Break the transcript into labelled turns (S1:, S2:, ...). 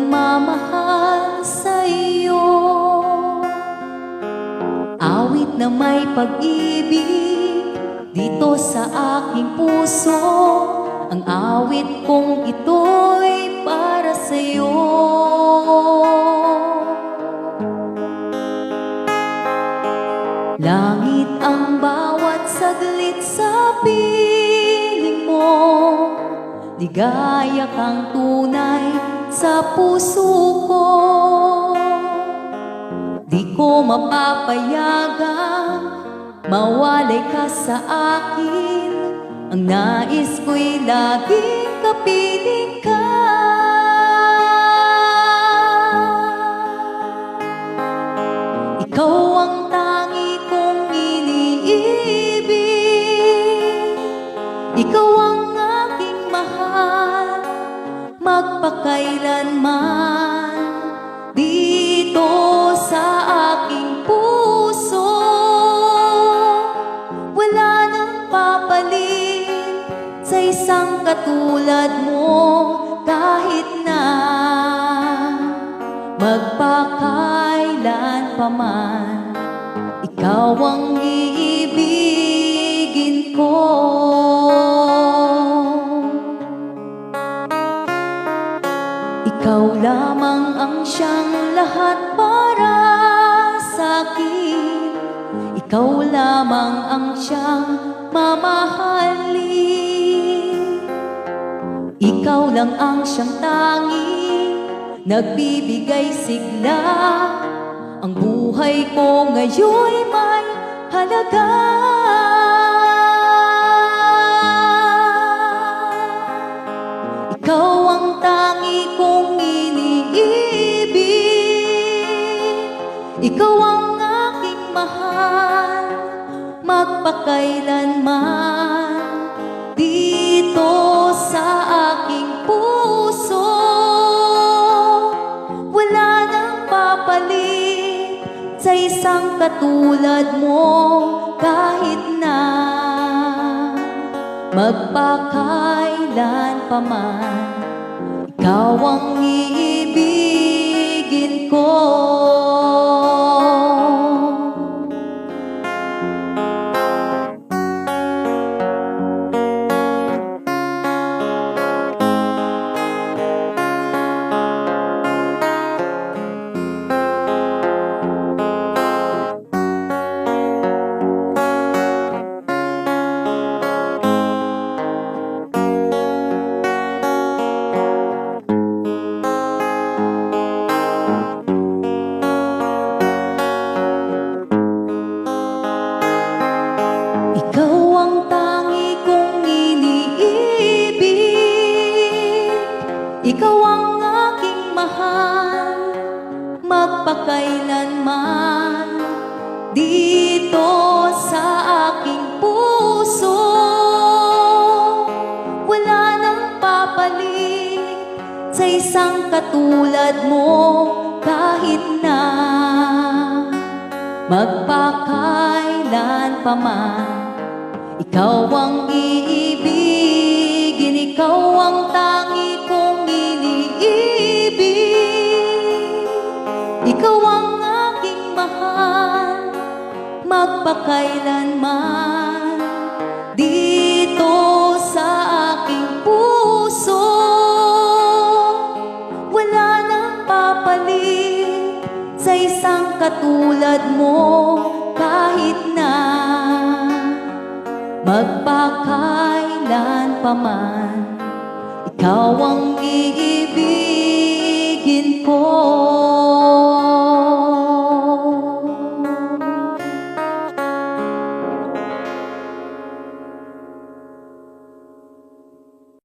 S1: nagmamahal sa iyo. Awit na may pag-ibig dito sa aking puso, ang awit kong ito'y para sa iyo. Langit ang bawat saglit sa piling mo, ligaya kang tunay sa puso ko. Di ko mapapayagang mawalay ka sa akin, ang nais ko'y laging kapiling ka. Ikaw ang tangi kong iniibig, ikaw ang aking mahal, magpakailanman. Dito sa aking puso, wala nang papalit sa isang katulad mo, kahit na magpakailan pa man, ikaw ang iibigin ko. Ikaw lamang ang siyang lahat para sa akin, ikaw lamang ang siyang mamahalin. Ikaw lang ang siyang tanging nagbibigay sigla, ang buhay ko ngayon'y may halaga. Ikaw ang tangi kong iniibig, ikaw ang aking mahal, magpakailanman. Dito sa aking puso, wala nang papalit sa isang katulad mo, kahit na magpakailan pa man, ikaw ang iibigin ko. Ikaw ang tangi kong iniibig, ikaw ang aking mahal, magpakailanman. Dito sa aking puso, wala nang papalit sa isang katulad mo, kahit na magpakailan pa man, ikaw ang iibigin, ikaw ang tangi kong iniibig, ikaw ang aking mahal, magpakailanman. Dito sa aking puso, wala nang papalit sa isang katulad mo, kahit na magpakailan pa man, ikaw ang iibigin.